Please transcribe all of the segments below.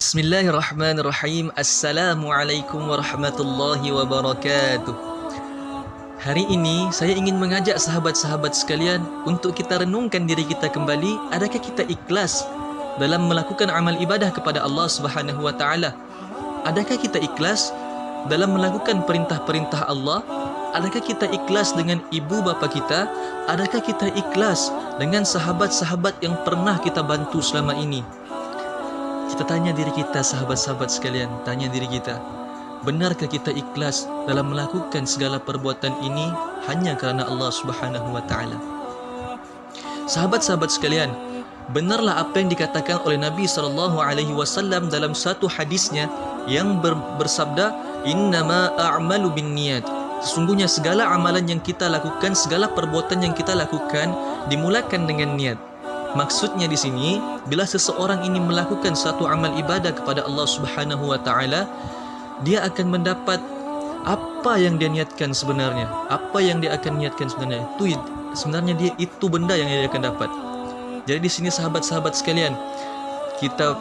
Bismillahirrahmanirrahim. Assalamualaikum warahmatullahi wabarakatuh. Hari ini saya ingin mengajak sahabat-sahabat sekalian untuk kita renungkan diri kita kembali. Adakah kita ikhlas dalam melakukan amal ibadah kepada Allah Subhanahu wa taala? Adakah kita ikhlas dalam melakukan perintah-perintah Allah? Adakah kita ikhlas dengan ibu bapa kita? Adakah kita ikhlas dengan sahabat-sahabat yang pernah kita bantu selama ini? Kita tanya diri kita, sahabat-sahabat sekalian, tanya diri kita, benarkah kita ikhlas dalam melakukan segala perbuatan ini hanya kerana Allah Subhanahu wa taala? Sahabat-sahabat sekalian, benarlah apa yang dikatakan oleh Nabi SAW dalam satu hadisnya yang bersabda, innama a'malu binniyat. Sesungguhnya segala amalan yang kita lakukan, segala perbuatan yang kita lakukan dimulakan dengan niat. Maksudnya di sini, bila seseorang ini melakukan satu amal ibadah kepada Allah Subhanahu wa taala, dia akan mendapat apa yang dia niatkan sebenarnya. Apa yang dia akan niatkan sebenarnya, itu sebenarnya dia itu benda yang dia akan dapat. Jadi di sini sahabat-sahabat sekalian, kita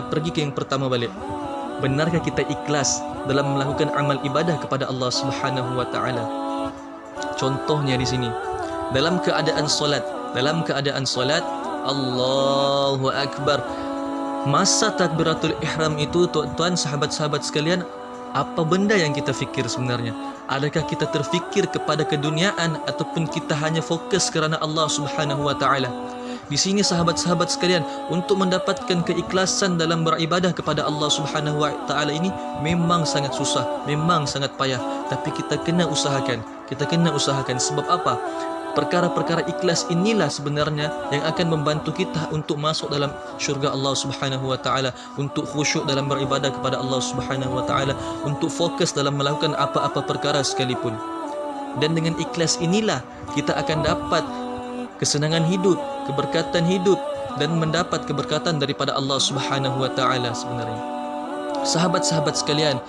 pergi ke yang pertama balik. Benarkah kita ikhlas dalam melakukan amal ibadah kepada Allah Subhanahu wa taala? Contohnya di sini, dalam keadaan solat, Allahu Akbar, masa takbiratul ihram itu, tuan-tuan, sahabat-sahabat sekalian, apa benda yang kita fikir sebenarnya? Adakah kita terfikir kepada keduniaan ataupun kita hanya fokus kerana Allah Subhanahu wa taala? Di sini sahabat-sahabat sekalian, untuk mendapatkan keikhlasan dalam beribadah kepada Allah Subhanahu wa taala ini memang sangat susah, memang sangat payah, tapi kita kena usahakan. Sebab apa? Perkara-perkara ikhlas inilah sebenarnya yang akan membantu kita untuk masuk dalam syurga Allah Subhanahu wa taala, untuk khusyuk dalam beribadah kepada Allah Subhanahu wa taala, untuk fokus dalam melakukan apa-apa perkara sekalipun. Dan dengan ikhlas inilah kita akan dapat kesenangan hidup, keberkatan hidup, dan mendapat keberkatan daripada Allah Subhanahu wa taala sebenarnya. Sahabat-sahabat sekalian,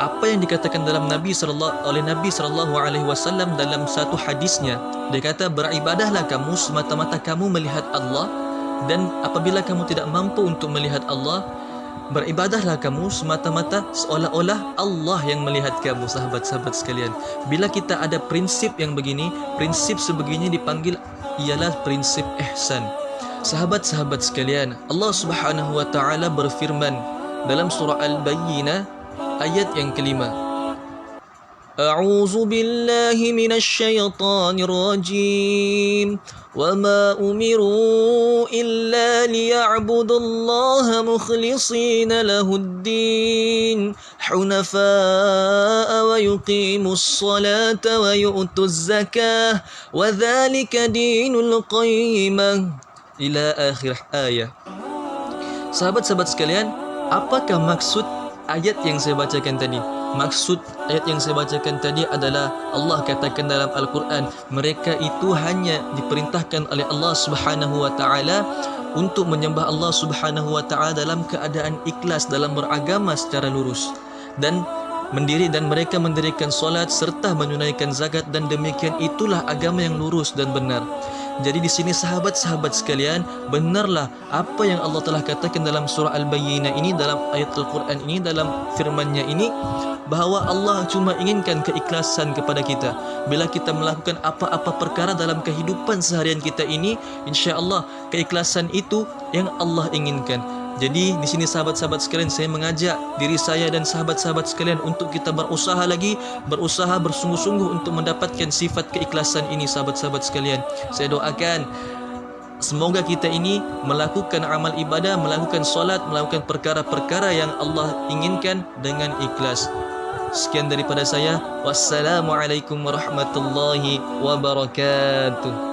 apa yang dikatakan oleh Nabi sallallahu alaihi wasallam dalam satu hadisnya, dia kata, beribadahlah kamu semata-mata kamu melihat Allah, dan apabila kamu tidak mampu untuk melihat Allah, beribadahlah kamu semata-mata seolah-olah Allah yang melihat kamu. Sahabat-sahabat sekalian, bila kita ada prinsip yang begini, prinsip sebegini dipanggil ialah prinsip ihsan. Sahabat-sahabat sekalian, Allah Subhanahu wa taala berfirman dalam surah Al-Bayyinah ayat yang kelima, A'udzu billahi minasy syaithanir rajim. Wa ma umiru illa liya'budullaha mukhlishina lahuddin hunafa'a wa yuqimus salata wa yu'tuz zakah wa dzalika dinul qayyimah, ila akhir ayat. Sahabat-sahabat sekalian, apakah maksud ayat yang saya bacakan tadi? Maksud ayat yang saya bacakan tadi adalah Allah katakan dalam Al-Quran, mereka itu hanya diperintahkan oleh Allah Subhanahu wa taala untuk menyembah Allah Subhanahu wa taala dalam keadaan ikhlas dalam beragama secara lurus, dan mereka mendirikan solat serta menunaikan zakat, dan demikian itulah agama yang lurus dan benar. Jadi di sini sahabat-sahabat sekalian, benarlah apa yang Allah telah katakan dalam surah Al-Bayyinah ini, dalam ayat Al-Quran ini, dalam firman-Nya ini, bahawa Allah cuma inginkan keikhlasan kepada kita. Bila kita melakukan apa-apa perkara dalam kehidupan seharian kita ini, insya-Allah keikhlasan itu yang Allah inginkan. Jadi di sini sahabat-sahabat sekalian, saya mengajak diri saya dan sahabat-sahabat sekalian untuk kita berusaha bersungguh-sungguh untuk mendapatkan sifat keikhlasan ini. Sahabat-sahabat sekalian, saya doakan semoga kita ini melakukan amal ibadah, melakukan solat, melakukan perkara-perkara yang Allah inginkan dengan ikhlas. Sekian daripada saya. Wassalamualaikum warahmatullahi wabarakatuh.